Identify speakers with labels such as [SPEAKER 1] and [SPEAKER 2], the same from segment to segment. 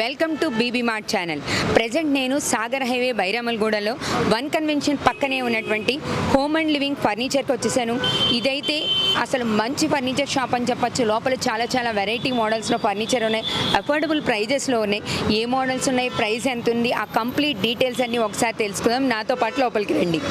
[SPEAKER 1] Welcome to BB Mart channel. Present నేను Sagar highway బైరామల్గూడలో One Convention పక్కనే ఉన్నటువంటి హోమ్ అండ్ లివింగ్ ఫర్నిచర్కి వచ్చేసాను. ఇదైతే అసలు మంచి ఫర్నిచర్ షాప్ అని చెప్పచ్చు. లోపల చాలా వెరైటీ మోడల్స్లో ఫర్నిచర్ ఉన్నాయి, అఫోర్డబుల్ ప్రైజెస్లో ఉన్నాయి. ఏ మోడల్స్ ఉన్నాయి, ప్రైస్ ఎంత ఉంది, ఆ కంప్లీట్ డీటెయిల్స్ అన్నీ ఒకసారి తెలుసుకుందాం. నాతో పాటు లోపలికి రండి.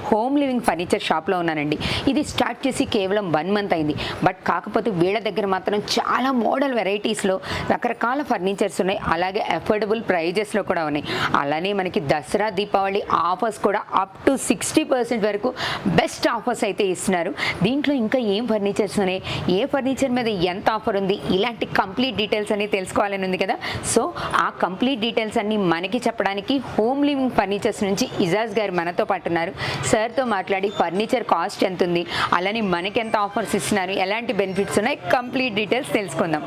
[SPEAKER 1] హోమ్ లివింగ్ ఫర్నిచర్ షాప్లో ఉన్నానండి. ఇది స్టార్ట్ చేసి కేవలం 1 మంత్ అయింది. బట్ కాకపోతే వీళ్ళ దగ్గర మాత్రం చాలా మోడల్ వెరైటీస్లో రకరకాల ఫర్నిచర్స్ ఉన్నాయి, అలాగే అఫోర్డబుల్ ప్రైజెస్లో కూడా ఉన్నాయి. అలానే మనకి దసరా దీపావళి ఆఫర్స్ కూడా అప్ టు 60% వరకు బెస్ట్ ఆఫర్స్ అయితే ఇస్తున్నారు. దీంట్లో ఇంకా ఏం ఫర్నిచర్స్ ఉన్నాయి, ఏ ఫర్నిచర్ మీద ఎంత ఆఫర్ ఉంది, ఇలాంటి కంప్లీట్ డీటెయిల్స్ అన్ని తెలుసుకోవాలని ఉంది కదా. సో ఆ కంప్లీట్ డీటెయిల్స్ అన్ని మనకి చెప్పడానికి హోమ్ లివింగ్ ఫర్నిచర్స్ నుంచి ఇజాజ్ గారు మనతో పాటు ఉన్నారు. సార్తో మాట్లాడి ఫర్నిచర్ కాస్ట్ ఎంత ఉంది, అలానే మనకి ఎంత ఆఫర్స్ ఇస్తున్నారు, ఎలాంటి బెనిఫిట్స్ ఉన్నాయి, కంప్లీట్ డీటెయిల్స్ తెలుసుకుందాం.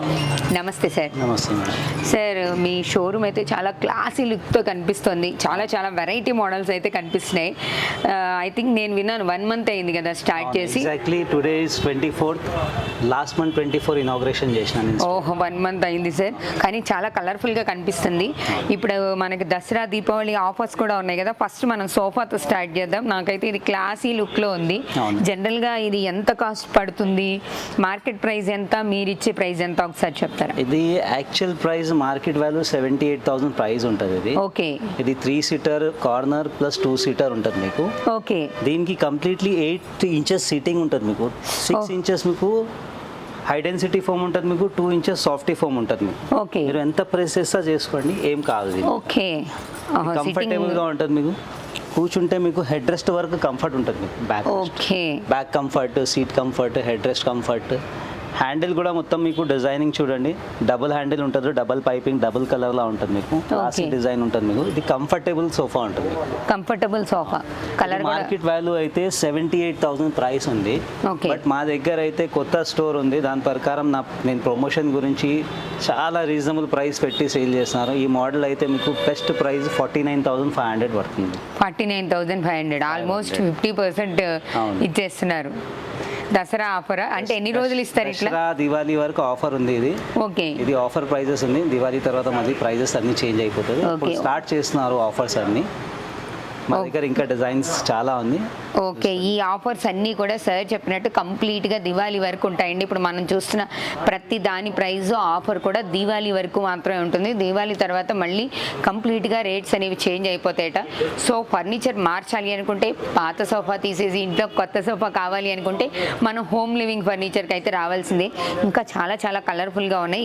[SPEAKER 1] నమస్తే సార్.
[SPEAKER 2] నమస్తే
[SPEAKER 1] సార్, మీ షోరూమ్ అయితే చాలా క్లాసీ లుక్తో కనిపిస్తుంది. చాలా వెరైటీ మోడల్స్ అయితే కనిపిస్తున్నాయి. ఐ థింక్ నేను విన్నాను 1 మంత్ అయింది కదా స్టార్ట్ చేసి.
[SPEAKER 2] Exactly today is 24th. Last month 24 inauguration చేసినాను.
[SPEAKER 1] ఓహో, 1 మంత్ అయింది సార్. కానీ చాలా కలర్ఫుల్గా కనిపిస్తుంది. ఇప్పుడు మనకి దసరా దీపావళి ఆఫర్స్ కూడా ఉన్నాయి కదా. ఫస్ట్ మనం సోఫాతో స్టార్ట్ చేద్దాం. నాకైతే ఇది క్లాసీ లుక్లో ఉంది. జనరల్గా ఇది ఎంత కాస్ట్ పడుతుంది, మార్కెట్ ప్రైస్ ఎంత, మీరు ఇచ్చే ప్రైస్ ఎంత ఒకసారి చెప్తారా?
[SPEAKER 2] ఇది actual price market value 78,000 price ఉంటుంది. ఇది
[SPEAKER 1] ఓకే. ఇది
[SPEAKER 2] 3 సీటర్ కార్నర్ ప్లస్ 2 సీటర్ ఉంటుంది మీకు.
[SPEAKER 1] ఓకే.
[SPEAKER 2] దీనికి కంప్లీట్లీ 8 ఇంచెస్ సీటింగ్ ఉంటుంది మీకు. 6 ఇంచెస్ మీకు హై డెన్సిటీ ఫోమ్ ఉంటుంది మీకు, 2 ఇంచెస్ సాఫ్టీ ఫోమ్ ఉంటుంది మీకు.
[SPEAKER 1] ఓకే.
[SPEAKER 2] మీరు ఎంత ప్రెస్ చేస్తా చేసుకోండి, ఏం కాదు.
[SPEAKER 1] ఓకే.
[SPEAKER 2] కంఫర్టబుల్గా ఉంటుంది మీకు. కూర్చుంటే మీకు హెడ్ రెస్ట్ వరకు కంఫర్ట్ ఉంటుంది మీకు. Back comfort, seat comfort, head rest comfort. Handle కూడా మొత్తం మీకు డిజైనింగ్ చూడండి, డబుల్ హ్యాండిల్ ఉంటుంది, డబుల్ పైపింగ్, డబుల్ కలర్ లా ఉంటుంది మీకు. క్లాసిక్ డిజైన్ ఉంటుంది మీకు. ఇది కంఫర్టబుల్ సోఫా ఉంటుంది.
[SPEAKER 1] Comfortable sofa colour
[SPEAKER 2] market value అయితే 78,000 ప్రైస్ ఉంది. బట్ మా దగ్గర అయితే కొత్త స్టోర్ ఉంది. దాని ప్రకారం నేను ప్రమోషన్ గురించి చాలా రీజనబుల్ ప్రైస్ పెట్టి సేల్ చేస్తున్నారు. ఈ మోడల్ అయితే మీకు బెస్ట్ ప్రైస్ 49,500 పడుతుంది.
[SPEAKER 1] 49,500, ఆల్మోస్ట్ 50% ఇచ్చేస్తున్నారు. దసరా ఆఫర్ అంటే ఎన్ని రోజులు ఇస్తారు? ఇట్లా
[SPEAKER 2] దివాళీ వరకు ఆఫర్ ఉంది. ఇది
[SPEAKER 1] ఓకే.
[SPEAKER 2] ఇది ఆఫర్ ప్రైజెస్ ఉంది. దివాళీ తర్వాత మళ్ళీ ప్రైజెస్ అన్ని చేంజ్ అయిపోతుంది. స్టార్ట్ చేస్తున్నారు ఆఫర్స్ అన్ని. మా దగ్గర ఇంకా డిజైన్స్ చాలా ఉంది.
[SPEAKER 1] ఓకే. ఈ ఆఫర్స్ అన్నీ కూడా సార్ చెప్పినట్టు కంప్లీట్గా దివాళీ వరకు ఉంటాయండి. ఇప్పుడు మనం చూస్తున్న ప్రతి దాని ప్రైస్ ఆఫర్ కూడా దివాళీ వరకు మాత్రమే ఉంటుంది. దివాళీ తర్వాత మళ్ళీ కంప్లీట్గా రేట్స్ అనేవి చేంజ్ అయిపోతాయట. సో ఫర్నిచర్ మార్చాలి అనుకుంటే, పాత సోఫా తీసేసి ఇంట్లో కొత్త సోఫా కావాలి అనుకుంటే మనం హోమ్ లివింగ్ ఫర్నిచర్కి అయితే రావాల్సిందే. ఇంకా చాలా కలర్ఫుల్గా ఉన్నాయి.